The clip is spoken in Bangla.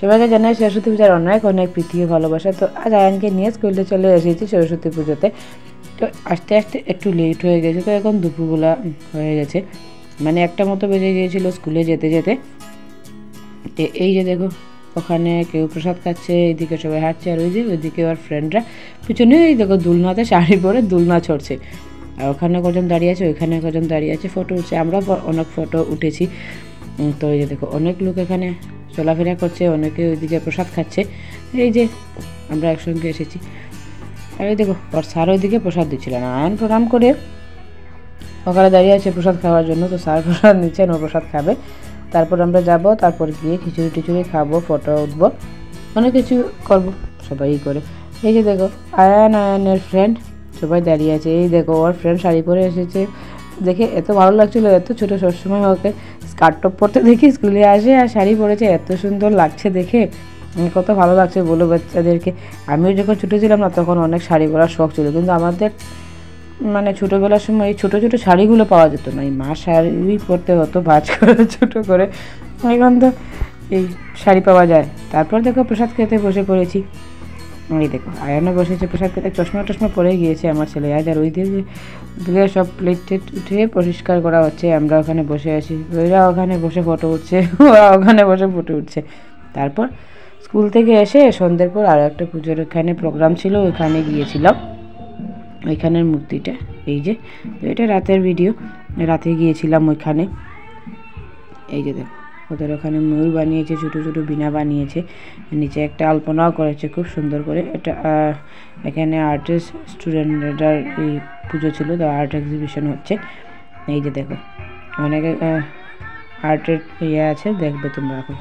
সবাইকে জানাই সরস্বতী পূজার অনেক অনেক প্রীতি ও ভালোবাসা। তো আজ আয়ানকে নিয়ে স্কুলে চলে এসেছি সরস্বতী পুজোতে। তো আস্তে আস্তে একটু লেট হয়ে গেছে, তো এখন দুপুরবেলা হয়ে গেছে, মানে একটা মতো বেজে গিয়েছিল স্কুলে যেতে যেতে। তো এই যে দেখো, ওখানে কেউ প্রসাদ খাচ্ছে, এইদিকে সবাই হাঁটছে, আর ওইদিকে ওর ফ্রেন্ডরা পিছনে এই দেখো দুলনাতে শাড়ি পরে দুলনা ছড়ছে। আর ওখানে কজন দাঁড়িয়ে আছে, ওইখানে কজন দাঁড়িয়ে আছে, ফটো উঠছে। আমরা অনেক ফটো উঠেছি। তো এই যে দেখো অনেক লোক এখানে চলাফেরা করছে, অনেকে ওইদিকে প্রসাদ খাচ্ছে। এই যে আমরা একসঙ্গে এসেছি। আর এই দেখো ওর স্যার ওইদিকে প্রসাদ দিচ্ছিল না, আয়ন প্রণাম করে ওখানে দাঁড়িয়ে আছে প্রসাদ খাওয়ার জন্য। তো স্যার প্রসাদ নিচ্ছেন, ও প্রসাদ খাবে, তারপর আমরা যাব, তারপর গিয়ে খিচুড়ি টিচুড়ি খাবো, ফটো উঠবো, অনেক কিছু করবো সবাই করে। এই যে দেখো আয়ানের ফ্রেন্ড সবাই দাঁড়িয়ে আছে। এই দেখো ওর ফ্রেন্ড শাড়ি পরে এসেছে, দেখে এত ভালো লাগছিলো। এত ছোটো, সবসময় ওকে স্কার্ট টপ পরতে দেখি স্কুলে আসে, আর শাড়ি পরেছে, এত সুন্দর লাগছে দেখে, কত ভালো লাগছে বলো বাচ্চাদেরকে। আমিও যখন ছোটো ছিলাম না, তখন অনেক শাড়ি পরার শখ ছিল, কিন্তু আমাদের মানে ছোটোবেলার সময় এই ছোটো ছোটো শাড়িগুলো পাওয়া যেত না, এই মা শাড়ি পরতে হতো ভাঁজ করে ছোটো করে। এখন তো এই শাড়ি পাওয়া যায়। তারপর দেখো প্রসাদ খেতে বসে পড়েছি। এই দেখো আয়ানও বসেছে প্রসাদ খেতে, চশমা টশমা পরে গিয়েছে আমার ছেলে আজ। আর ওই দিকে সব প্লেট টেট উঠে পরিষ্কার করা হচ্ছে, আমরা ওখানে বসে আছি, ওইরা ওখানে বসে ফটো উঠছে, ওরা ওখানে বসে ফটো উঠছে। তারপর স্কুল থেকে এসে সন্ধ্যের পর আরও একটা পুজোর এখানে প্রোগ্রাম ছিল, ওইখানে গিয়েছিলাম। ওইখানের মূর্তিটা এই যে, এটা রাতের ভিডিও, রাতে গিয়েছিলাম ওইখানে। এই যে দেখো ওদের ওখানে ময়ূর বানিয়েছে, ছোটো ছোটো বীণা বানিয়েছে, নিচে একটা আলপনাও করেছে খুব সুন্দর করে। এটা এখানে আর্টিস্ট স্টুডেন্টরা এই পুজো ছিল, তো আর্ট এক্সিবিশন হচ্ছে। এই যে দেখো অনেকে আর্টের ইয়ে আছে, দেখবে তোমরা এখন।